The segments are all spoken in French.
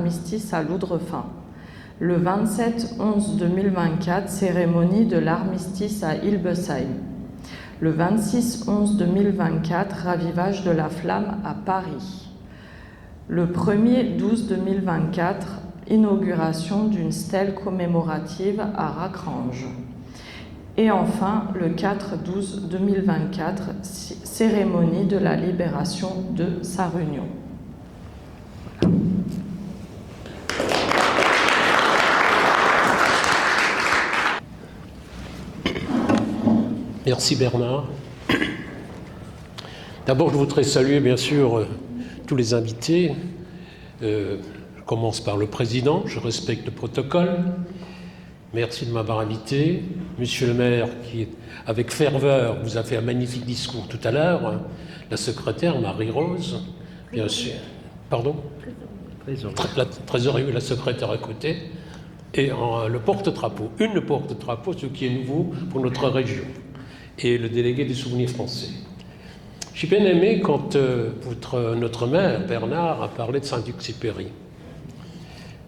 L'armistice à Loudrefin. Le 27-11-2024, cérémonie de l'armistice à Hilbesheim. Le 26-11-2024, ravivage de la flamme à Paris. Le 1er-12-2024, inauguration d'une stèle commémorative à Racrange. Et enfin, le 4-12-2024, cérémonie de la libération de Sarre-Union. Merci Bernard. D'abord, je voudrais saluer bien sûr tous les invités. Je commence par le président, je respecte le protocole. Merci de m'avoir invité. Monsieur le maire, qui avec ferveur vous a fait un magnifique discours tout à l'heure. La secrétaire Marie-Rose, bien sûr. Pardon ? La trésorerie, la secrétaire à côté. Et le porte-drapeau, le porte-drapeau, ce qui est nouveau pour notre région. Et le délégué des souvenirs français. J'ai bien aimé quand notre maire, Bernard, a parlé de Saint-Exupéry.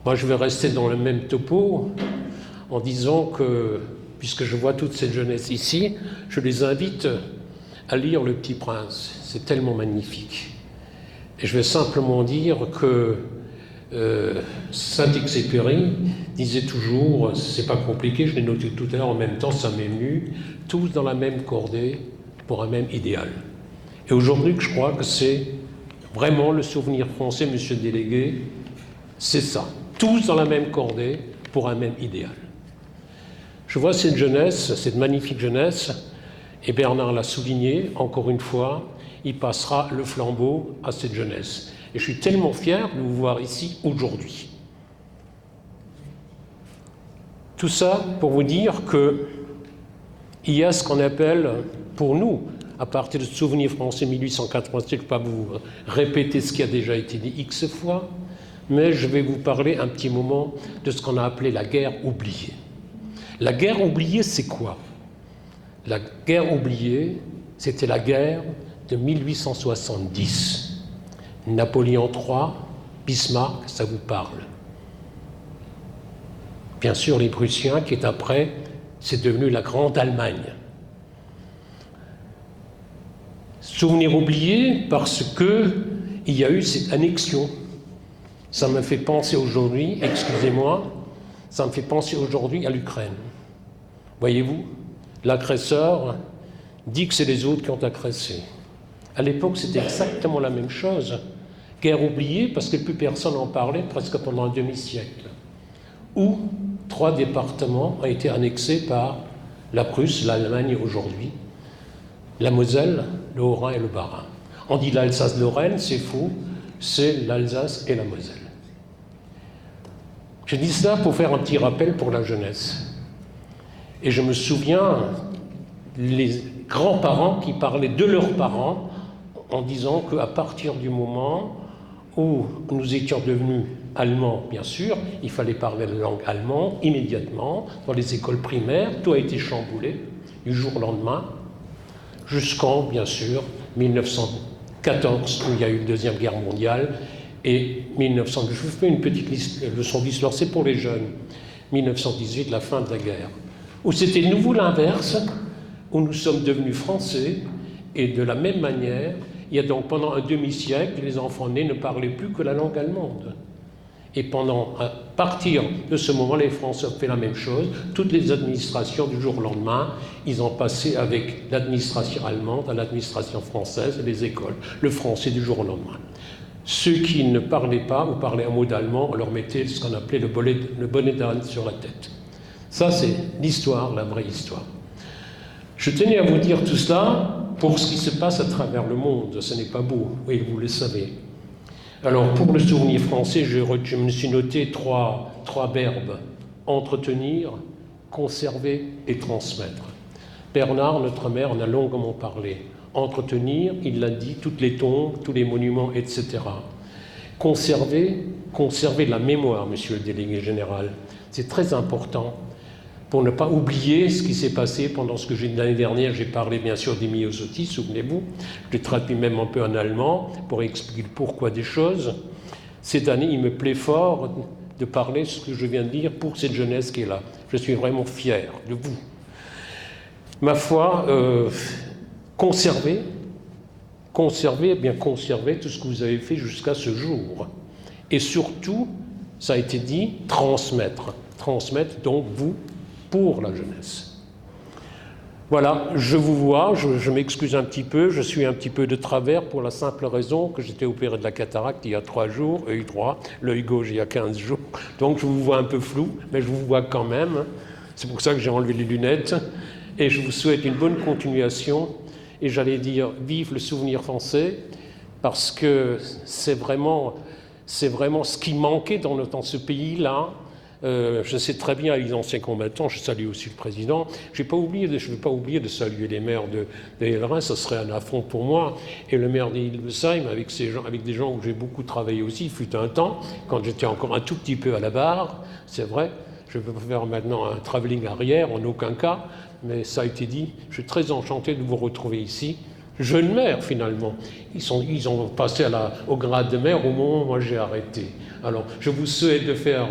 Moi, je vais rester dans le même topo en disant que, puisque je vois toute cette jeunesse ici, je les invite à lire Le Petit Prince. C'est tellement magnifique. Et je vais simplement dire que Saint-Exupéry disait toujours, c'est pas compliqué, je l'ai noté tout à l'heure, en même temps ça m'émue, tous dans la même cordée pour un même idéal. Et aujourd'hui, je crois que c'est vraiment le souvenir français, monsieur le délégué, c'est ça, tous dans la même cordée pour un même idéal. Je vois cette jeunesse, cette magnifique jeunesse, et Bernard l'a souligné, encore une fois, il passera le flambeau à cette jeunesse. Et je suis tellement fier de vous voir ici aujourd'hui. Tout ça pour vous dire qu'il y a ce qu'on appelle, pour nous, à partir de souvenir français 1887, je ne vais pas vous répéter ce qui a déjà été dit X fois, mais je vais vous parler un petit moment de ce qu'on a appelé la guerre oubliée. La guerre oubliée, c'est quoi ? La guerre oubliée, c'était la guerre de 1870. Napoléon III, Bismarck, ça vous parle. Bien sûr, les Prussiens, qui est après, c'est devenu la Grande Allemagne. Souvenir oublié parce qu'il y a eu cette annexion. Ça me fait penser aujourd'hui, excusez-moi, ça me fait penser aujourd'hui à l'Ukraine. Voyez-vous, l'agresseur dit que c'est les autres qui ont agressé. À l'époque, c'était exactement la même chose. Guerre oubliée, parce que plus personne n'en parlait presque pendant un demi-siècle. Où 3 départements ont été annexés par la Prusse, l'Allemagne aujourd'hui, la Moselle, le Haut-Rhin et le Bas-Rhin. On dit l'Alsace-Lorraine, c'est faux, c'est l'Alsace et la Moselle. Je dis cela pour faire un petit rappel pour la jeunesse. Et je me souviens, les grands-parents qui parlaient de leurs parents en disant qu'à partir du moment où nous étions devenus allemands, bien sûr, il fallait parler la langue allemande immédiatement. Dans les écoles primaires, tout a été chamboulé du jour au lendemain, jusqu'en, bien sûr, 1914, où il y a eu une Deuxième Guerre mondiale, et 1900. Je vous fais une petite leçon d'histoire, c'est pour les jeunes. 1918, la fin de la guerre, où c'était de nouveau l'inverse, où nous sommes devenus français, et de la même manière, il y a donc pendant un demi-siècle, les enfants nés ne parlaient plus que la langue allemande. Et à partir de ce moment, les Français ont fait la même chose. Toutes les administrations du jour au lendemain, ils ont passé avec l'administration allemande à l'administration française et les écoles, le français du jour au lendemain. Ceux qui ne parlaient pas ou parlaient un mot d'allemand, on leur mettait ce qu'on appelait le bonnet d'âne sur la tête. Ça, c'est l'histoire, la vraie histoire. Je tenais à vous dire tout cela pour ce qui se passe à travers le monde. Ce n'est pas beau, oui, vous le savez. Alors, pour le souvenir français, je me suis noté trois verbes. Entretenir, conserver et transmettre. Bernard, notre maire, en a longuement parlé. Entretenir, il l'a dit, toutes les tombes, tous les monuments, etc. Conserver la mémoire, monsieur le délégué général. C'est très important pour ne pas oublier ce qui s'est passé pendant ce que l'année dernière, j'ai parlé bien sûr des myosotis, souvenez-vous, je l'ai traduit même un peu en allemand pour expliquer le pourquoi des choses. Cette année, il me plaît fort de parler ce que je viens de dire pour cette jeunesse qui est là. Je suis vraiment fier de vous. Ma foi, conservez tout ce que vous avez fait jusqu'à ce jour. Et surtout, ça a été dit, transmettre donc vous pour la jeunesse. Voilà, je vous vois, je m'excuse un petit peu, je suis un petit peu de travers pour la simple raison que j'étais opéré de la cataracte il y a 3 jours, œil droit, l'œil gauche il y a 15 jours, donc je vous vois un peu flou, mais je vous vois quand même. C'est pour ça que j'ai enlevé les lunettes, et je vous souhaite une bonne continuation, et j'allais dire, vive le souvenir français, parce que c'est vraiment ce qui manquait dans ce pays-là. Je sais très bien les anciens combattants, je salue aussi le président. Je ne vais pas oublier de saluer les maires de Hellerin, ça serait un affront pour moi. Et le maire d'Hildesheim, avec des gens où j'ai beaucoup travaillé aussi, il fut un temps, quand j'étais encore un tout petit peu à la barre, c'est vrai, je ne peux pas faire maintenant un travelling arrière, en aucun cas, mais ça a été dit, je suis très enchanté de vous retrouver ici. Jeune maire, finalement. Ils ont passé au grade de maire au moment où moi j'ai arrêté. Alors, je vous souhaite de faire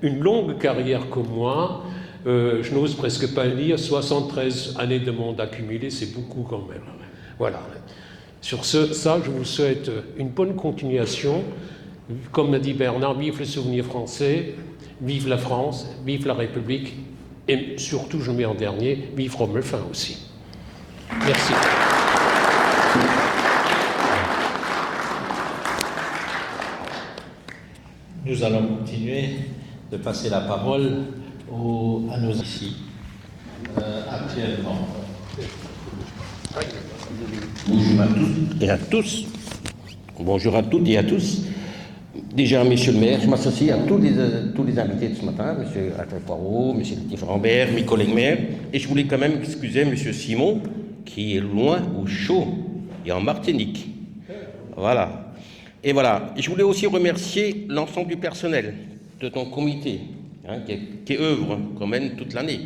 une longue carrière comme moi. Je n'ose presque pas le dire, 73 années de monde accumulé, c'est beaucoup quand même. Voilà. Sur ça, je vous souhaite une bonne continuation. Comme l'a dit Bernard, vive le souvenir français, vive la France, vive la République, et surtout, je mets en dernier, vive Romelfin aussi. Merci. Nous allons continuer de passer la parole à nos ici actuellement. Bonjour à toutes et à tous. Bonjour à toutes et à tous. Déjà, monsieur le maire, je m'associe à tous les invités de ce matin, monsieur Alfred Poirot, monsieur Latif Rambert, mes collègues maires, et je voulais quand même excuser monsieur Simon, qui est loin au chaud et en Martinique. Voilà. Et voilà, je voulais aussi remercier l'ensemble du personnel de ton comité, qui œuvre quand même toute l'année.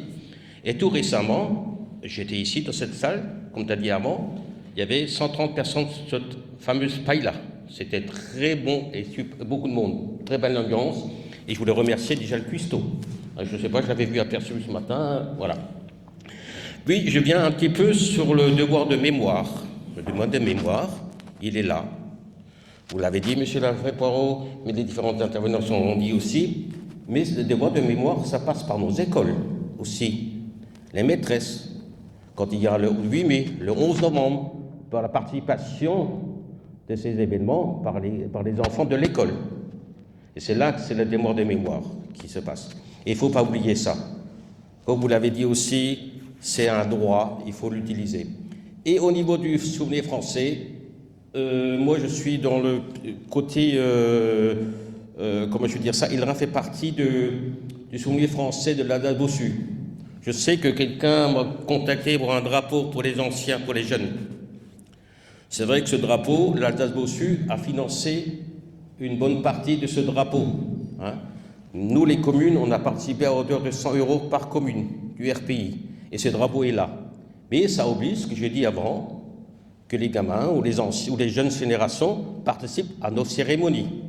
Et tout récemment, j'étais ici dans cette salle, comme tu as dit avant, il y avait 130 personnes sur cette fameuse paille-là. C'était très bon et beaucoup de monde, très belle ambiance. Et je voulais remercier déjà le cuistot. Je ne sais pas, je l'avais vu aperçu ce matin, voilà. Puis je viens un petit peu sur le devoir de mémoire. Le devoir de mémoire, il est là. Vous l'avez dit, monsieur Alfred Poirot, mais les différents intervenants sont dit aussi. Mais le devoir de mémoire, ça passe par nos écoles aussi. Les maîtresses, quand il y a le 8 mai, le 11 novembre, par la participation de ces événements par les enfants de l'école. Et c'est là que c'est le devoir de mémoire qui se passe. Et il ne faut pas oublier ça. Comme vous l'avez dit aussi, c'est un droit, il faut l'utiliser. Et au niveau du souvenir français, moi je suis dans le côté, comment je veux dire ça, il fait partie du souvenir français de l'Alsace Bossu. Je sais que quelqu'un m'a contacté pour un drapeau pour les anciens, pour les jeunes. C'est vrai que ce drapeau, l'Alsace Bossu a financé une bonne partie de ce drapeau. Nous, les communes, on a participé à hauteur de 100 € par commune du RPI. Et ce drapeau est là. Mais ça oblige, ce que j'ai dit avant, que les gamins ou les jeunes générations participent à nos cérémonies.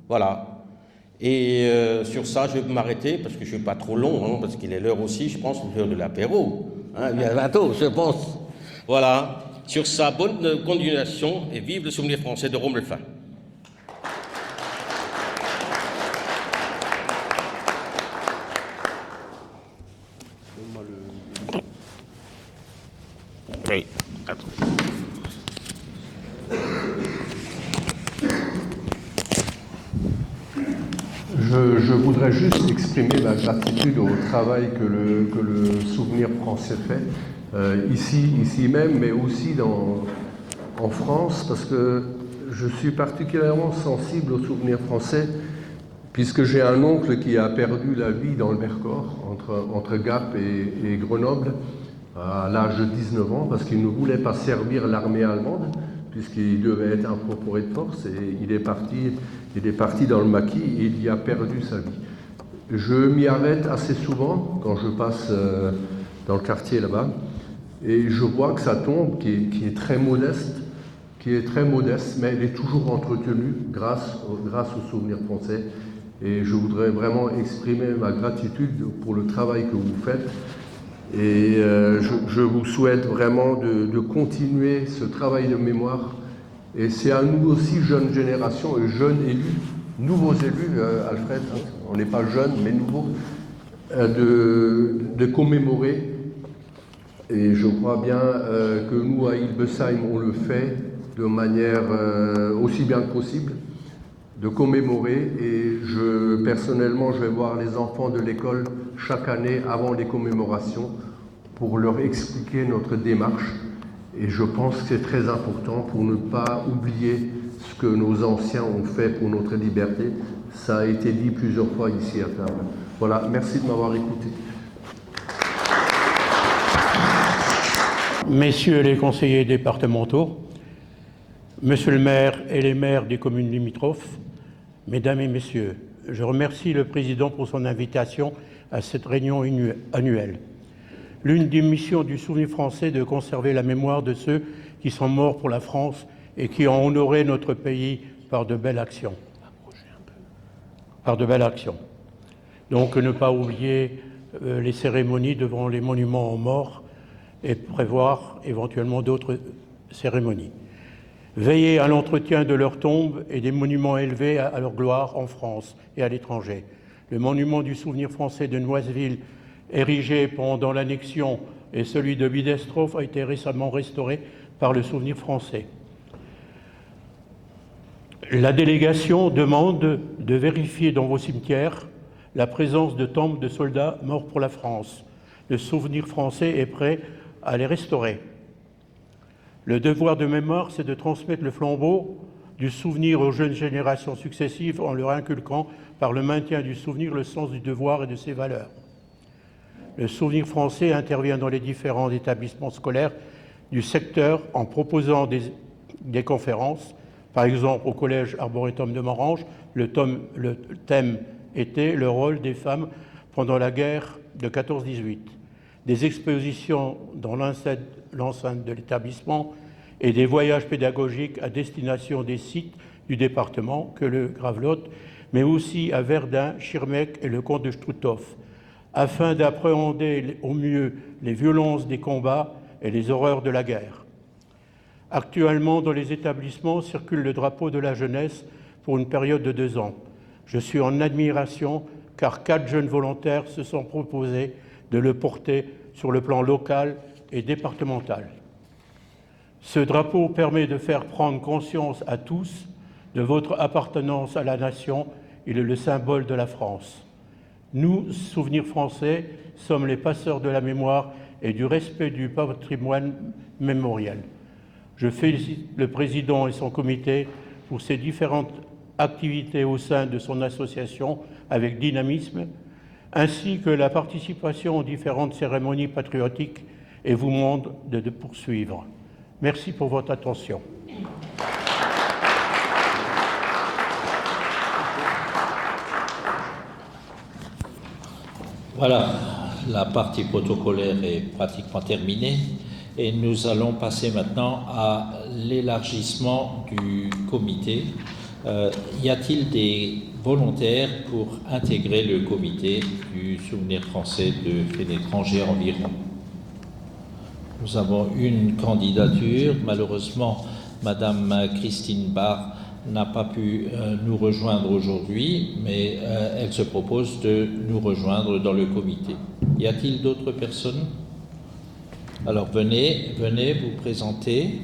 Voilà. Et sur ça, je vais m'arrêter, parce que je ne suis pas trop long, parce qu'il est l'heure aussi, je pense, l'heure de l'apéro. Bientôt, je pense. Voilà. Sur sa bonne continuation, et vive le souvenir français de Romelfin. Oui. Je voudrais juste exprimer ma gratitude au travail que le souvenir français fait, ici même, mais aussi en France, parce que je suis particulièrement sensible au souvenir français, puisque j'ai un oncle qui a perdu la vie dans le Vercors, entre Gap et Grenoble, à l'âge de 19 ans, parce qu'il ne voulait pas servir l'armée allemande, puisqu'il devait être incorporé de force, et il est parti dans le maquis et il y a perdu sa vie. Je m'y arrête assez souvent quand je passe dans le quartier là-bas, et je vois que sa tombe, qui est très modeste, qui est très modeste, mais elle est toujours entretenue grâce au Souvenir français. Et je voudrais vraiment exprimer ma gratitude pour le travail que vous faites. Et je vous souhaite vraiment de continuer ce travail de mémoire. Et c'est à nous aussi, jeunes générations et jeunes élus, nouveaux élus, Alfred, on n'est pas jeunes, mais nouveaux, de commémorer. Et je crois bien que nous, à Hildesheim, on le fait de manière aussi bien que possible, de commémorer. Et personnellement, je vais voir les enfants de l'école chaque année avant les commémorations pour leur expliquer notre démarche. Et je pense que c'est très important pour ne pas oublier ce que nos anciens ont fait pour notre liberté. Ça a été dit plusieurs fois ici à table. Voilà, merci de m'avoir écouté. Messieurs les conseillers départementaux, Monsieur le maire et les maires des communes limitrophes, Mesdames et Messieurs, je remercie le Président pour son invitation à cette réunion annuelle. L'une des missions du Souvenir français est de conserver la mémoire de ceux qui sont morts pour la France et qui ont honoré notre pays par de belles actions. Donc ne pas oublier les cérémonies devant les monuments aux morts et prévoir éventuellement d'autres cérémonies. Veiller à l'entretien de leurs tombes et des monuments élevés à leur gloire en France et à l'étranger. Le monument du Souvenir français de Noiseville, érigé pendant l'annexion, et celui de Biddestroff a été récemment restauré par le Souvenir français. La délégation demande de vérifier dans vos cimetières la présence de tombes de soldats morts pour la France. Le Souvenir français est prêt à les restaurer. Le devoir de mémoire, c'est de transmettre le flambeau du souvenir aux jeunes générations successives en leur inculquant, par le maintien du souvenir, le sens du devoir et de ses valeurs. Le Souvenir français intervient dans les différents établissements scolaires du secteur en proposant des conférences. Par exemple, au collège Arboretum de Morange, le thème était le rôle des femmes pendant la guerre de 14-18. Des expositions dans l'enceinte de l'établissement et des voyages pédagogiques à destination des sites du département que le Gravelotte, mais aussi à Verdun, Schirmeck et le comte de Struthof, afin d'appréhender au mieux les violences des combats et les horreurs de la guerre. Actuellement, dans les établissements circule le drapeau de la jeunesse pour une période de 2 ans. Je suis en admiration car 4 jeunes volontaires se sont proposés de le porter sur le plan local et départemental. Ce drapeau permet de faire prendre conscience à tous de votre appartenance à la nation. Il est le symbole de la France. Nous, Souvenirs français, sommes les passeurs de la mémoire et du respect du patrimoine mémoriel. Je félicite le Président et son comité pour ces différentes activités au sein de son association avec dynamisme, ainsi que la participation aux différentes cérémonies patriotiques, et vous demande de poursuivre. Merci pour votre attention. Voilà, la partie protocolaire est pratiquement terminée et nous allons passer maintenant à l'élargissement du comité. Y a-t-il des volontaires pour intégrer le comité du Souvenir français de faits d'étrangers environ? Nous avons une candidature. Malheureusement, Madame Christine Barr n'a pas pu nous rejoindre aujourd'hui, mais elle se propose de nous rejoindre dans le comité. Y a-t-il d'autres personnes? Alors venez vous présenter.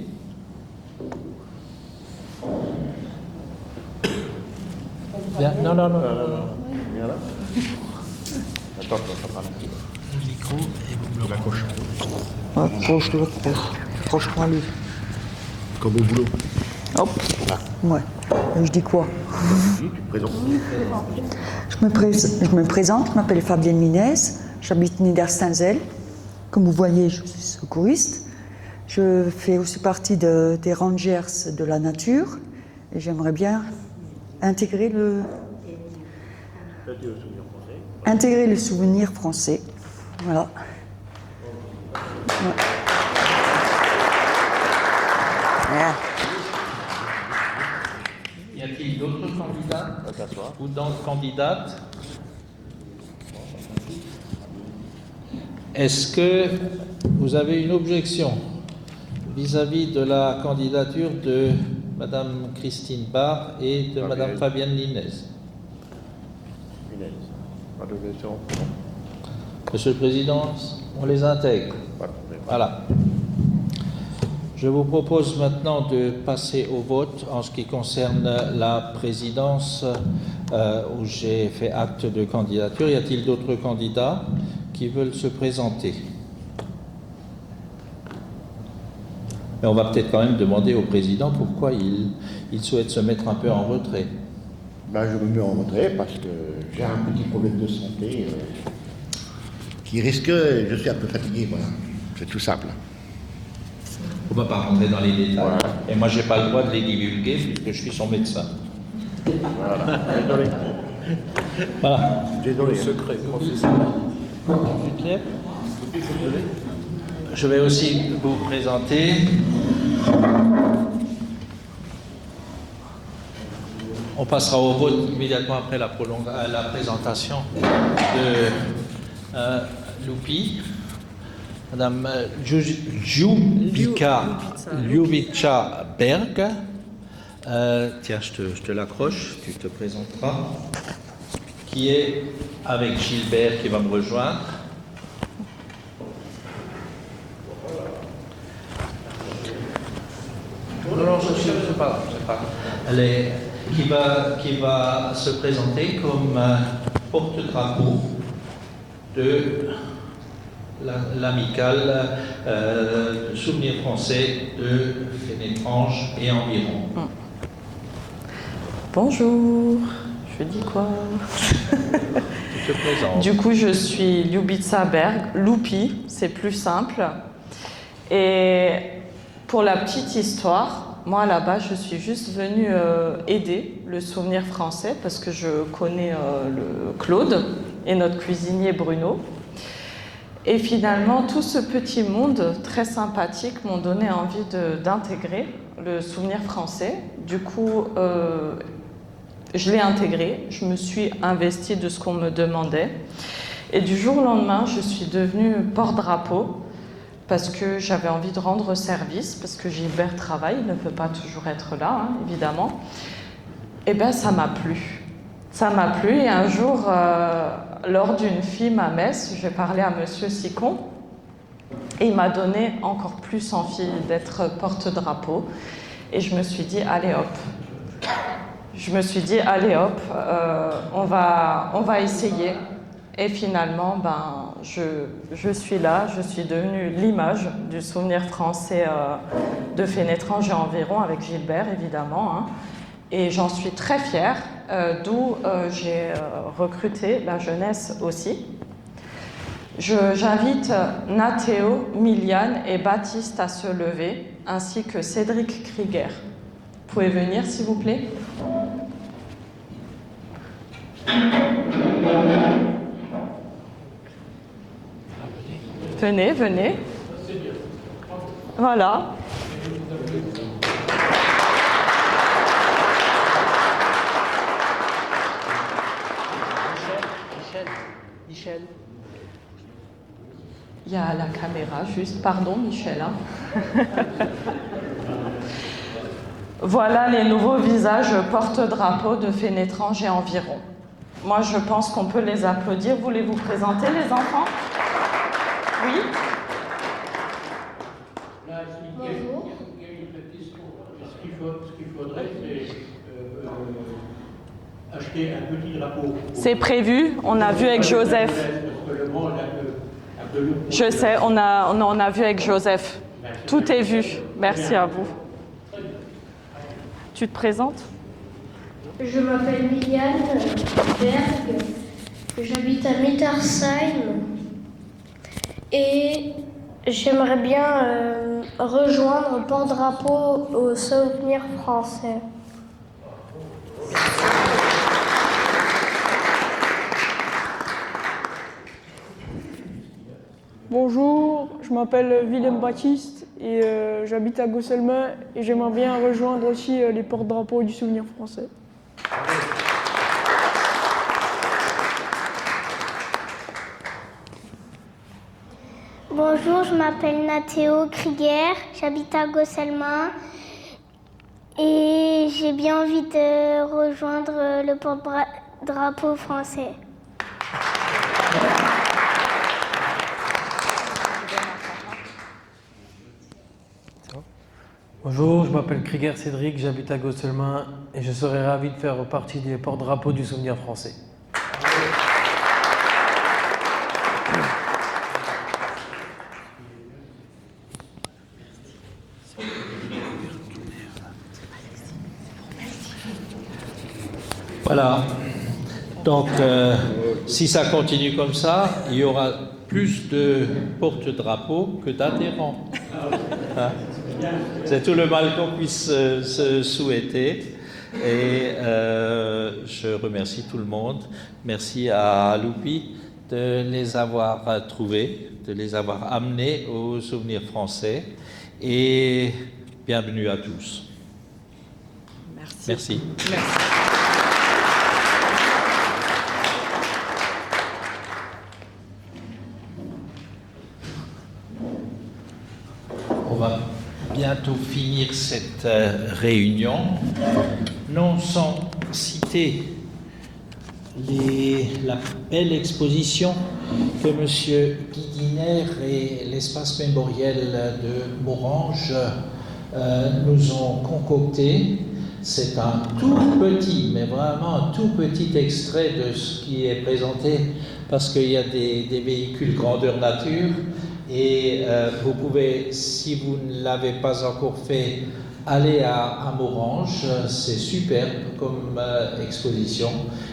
Bien. Non. Viens là. Attends, Le micro et vous me l'accrochez. Proche-moi lui. comme au boulot. Hop. Ouais. Je dis quoi? Tu te présentes. Je me présente, je m'appelle Fabienne Minez, j'habite Niederstanzel. Comme vous voyez, je suis secouriste. Je fais aussi partie des Rangers de la nature et j'aimerais bien intégrer le souvenir français. Voilà. Ouais. ou donc candidate. Est-ce que vous avez une objection vis-à-vis de la candidature de Madame Christine Barr et de Madame Fabienne Linez? Pas d'objection. Monsieur le Président, on les intègre. Voilà. Je vous propose maintenant de passer au vote en ce qui concerne la présidence où j'ai fait acte de candidature. Y a-t-il d'autres candidats qui veulent se présenter? Mais on va peut-être quand même demander au président pourquoi il souhaite se mettre un peu en retrait. Ben, je me mets en retrait parce que j'ai un petit problème de santé qui risque, je suis un peu fatigué, voilà. C'est tout simple. On ne va pas rentrer dans les détails. Voilà. Et moi, je n'ai pas le droit de les divulguer puisque je suis son médecin. Voilà. Désolé. Voilà. Désolé. Secret. Je vais aussi vous présenter on passera au vote immédiatement après la présentation de Loupi. Madame Ljubica Berg. Tiens, je te l'accroche, tu te présenteras. Qui est avec Gilbert qui va me rejoindre. Non, c'est pas grave. Elle est, qui va se présenter comme porte-drapeau de l'amicale Souvenir français de Fénétrange et environ. Bonjour, je dis quoi? Tu te présentes. Du coup, je suis Ljubica Berg, Loupi, c'est plus simple. Et pour la petite histoire, moi là-bas, je suis juste venue aider le Souvenir français parce que je connais le Claude et notre cuisinier Bruno. Et finalement, tout ce petit monde très sympathique m'ont donné envie d'intégrer le Souvenir français. Du coup, je l'ai intégré, je me suis investie de ce qu'on me demandait. Et du jour au lendemain, je suis devenue porte-drapeau parce que j'avais envie de rendre service, parce que Gilbert travaille, il ne peut pas toujours être là, hein, évidemment. Et bien, ça m'a plu. Ça m'a plu et un jour, lors d'une FIM à Metz, j'ai parlé à Monsieur Sicon et il m'a donné encore plus envie d'être porte-drapeau. Et je me suis dit, allez hop. On va essayer. Et finalement, je suis là, je suis devenue l'image du Souvenir français de Fénétrange et environ, avec Gilbert évidemment. Hein. Et j'en suis très fière, d'où j'ai recruté la jeunesse aussi. J'invite Nathéo, Miliane et Baptiste à se lever, ainsi que Cédric Krieger. Vous pouvez venir, s'il vous plaît? Venez, venez. Voilà. Michel. Il y a la caméra, juste. Pardon, Michel. Hein. Voilà les nouveaux visages porte-drapeau de Fénétrange et environ. Moi, je pense qu'on peut les applaudir. Voulez-vous présenter, les enfants? Oui. Là, il y a une petite question. Ce qu'il faudrait, c'est acheter un petit drapeau. C'est prévu, on a vu avec Joseph. Parce que le monde a de l'eau. Je sais, on a vu avec Joseph. Tout est vu. Merci à vous. Tu te présentes? Je m'appelle Miliane Berg, j'habite à Mittersheim et j'aimerais bien rejoindre porte-drapeau au Souvenir français. Bonjour, je m'appelle Willem Baptiste et j'habite à Gosselmin et j'aimerais bien rejoindre aussi les porte-drapeaux du Souvenir français. Bonjour, je m'appelle Nathéo Krieger, j'habite à Gosselin et j'ai bien envie de rejoindre le porte-drapeau français. Bonjour, je m'appelle Krieger Cédric, j'habite à Gosselin et je serais ravi de faire partie des porte-drapeaux du Souvenir français. Voilà. Donc, si ça continue comme ça, il y aura plus de porte-drapeaux que d'adhérents. Hein? C'est tout le mal qu'on puisse se souhaiter. Et je remercie tout le monde. Merci à Loupi de les avoir trouvés, de les avoir amenés au Souvenir français. Et bienvenue à tous. Merci. On va bientôt finir cette réunion, non sans citer la belle exposition que M. Guidiner et l'espace mémoriel de Morange nous ont concocté. C'est un tout petit, mais vraiment un tout petit extrait de ce qui est présenté, parce qu'il y a des véhicules grandeur nature. Et vous pouvez, si vous ne l'avez pas encore fait, aller à Morange. C'est superbe comme exposition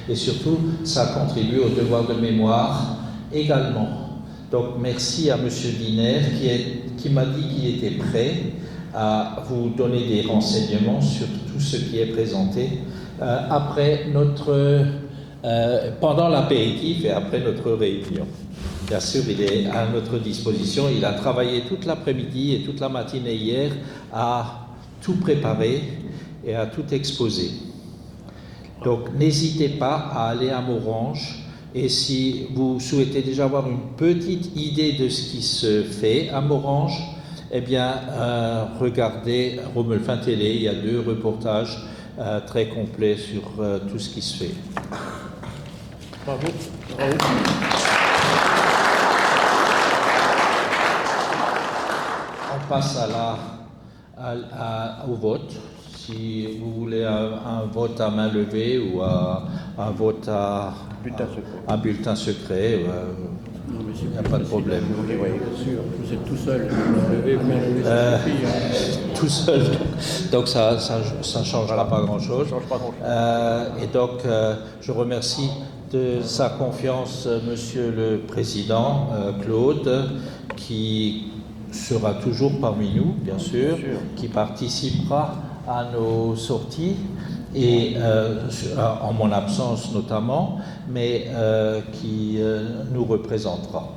et surtout ça contribue au devoir de mémoire également. Donc merci à M. Diner qui m'a dit qu'il était prêt à vous donner des renseignements sur tout ce qui est présenté après pendant l'apéritif et après notre réunion. Bien sûr, il est à notre disposition. Il a travaillé toute l'après-midi et toute la matinée hier à tout préparer et à tout exposer. Donc, n'hésitez pas à aller à Morange. Et si vous souhaitez déjà avoir une petite idée de ce qui se fait à Morange, eh bien, regardez Romelfin Télé. Il y a 2 reportages très complets sur tout ce qui se fait. Bravo. On passe au vote. Si vous voulez un vote à main levée ou un vote à bulletin secret, il n'y a pas de problème. Vous êtes tout seul. Tout seul. Donc ça ne changera pas grand-chose. Et donc, je remercie de sa confiance Monsieur le Président Claude, qui sera toujours parmi nous, bien sûr, qui participera à nos sorties, et en mon absence notamment, mais qui nous représentera.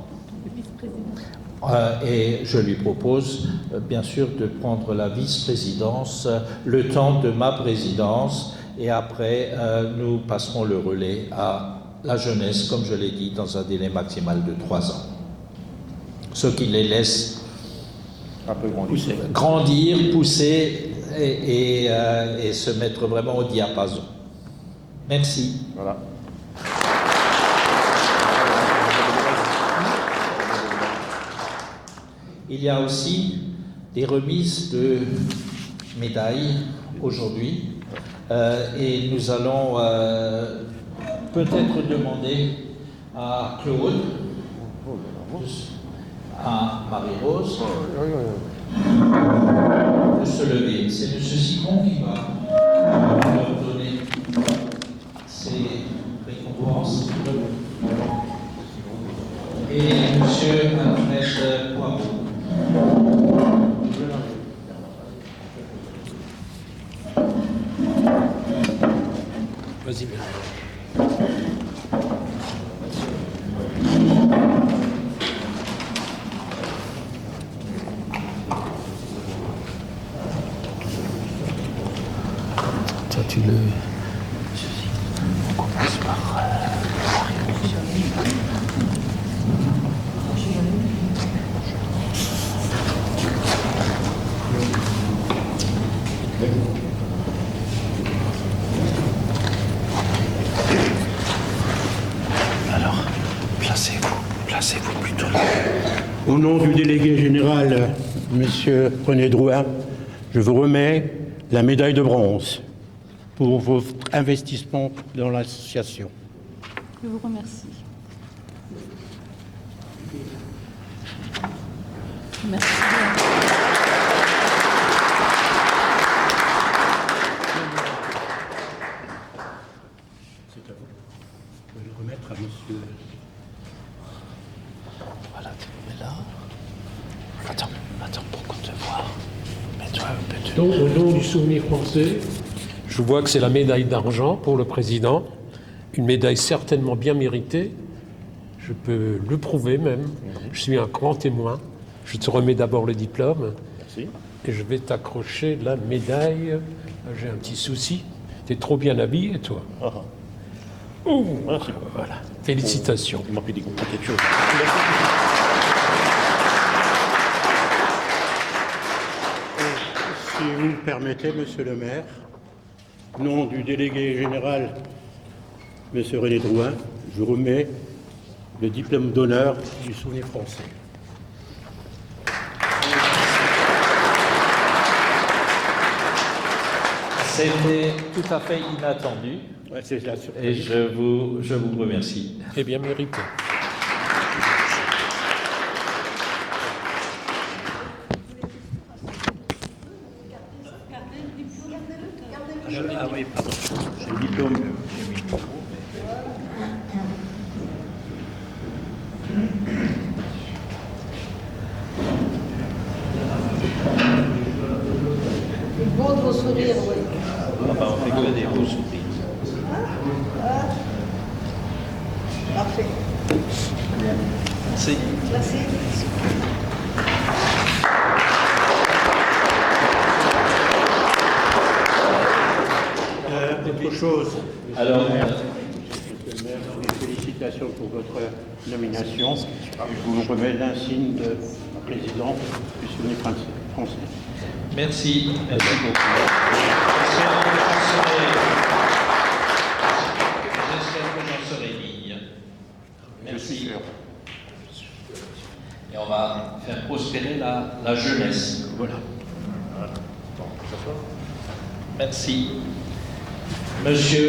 Et je lui propose, bien sûr, de prendre la vice-présidence le temps de ma présidence, et après, nous passerons le relais à la jeunesse, comme je l'ai dit, dans un délai maximal de 3 ans. Ce qui les laisse Un peu grandir, pousser et se mettre vraiment au diapason. Merci. Voilà. Il y a aussi des remises de médailles aujourd'hui et nous allons peut-être demander à Claude, à Marie-Rose, de se lever. C'est M. Simon qui va leur donner ces récompenses. Et M. Alfred Poirot. Vas-y, Toi, tu le... On commence par... Placez-vous plutôt. Au nom du délégué général, Monsieur René Drouin, je vous remets la médaille de bronze pour votre investissement dans l'association. Je vous remercie. Merci. C'est à vous. Je vais le remettre à monsieur. Voilà, tu le mets là. Attends, pour qu'on te voit. Mets-toi un peu de... Donc, au nom du Souvenir français, je vois que c'est la médaille d'argent pour le président, une médaille certainement bien méritée. Je peux le prouver même. Je suis un grand témoin. Je te remets d'abord le diplôme. Merci. Et je vais t'accrocher la médaille. J'ai un petit souci. Tu es trop bien habillé, toi. Merci. Voilà. Félicitations. Il m'a pu dire quelque chose. Si vous me permettez, Monsieur le maire, au nom du délégué général, Monsieur René Drouin, je vous remets le diplôme d'honneur du Souvenir français. C'était tout à fait inattendu. Ouais, c'est la Et surprise. je vous remercie. Et bien mérité. Ah oui, pardon. C'est le diplôme. Beau de vos sourires, oui. On fait que des beaux sourires. Parfait. Merci. Merci. Autre chose. Alors, Monsieur le maire, félicitations pour votre nomination. Je vous remets l'insigne de président du Souvenir français. merci beaucoup. J'espère que j'en serai digne. Merci. Et on va faire prospérer la jeunesse. Voilà. Merci. Monsieur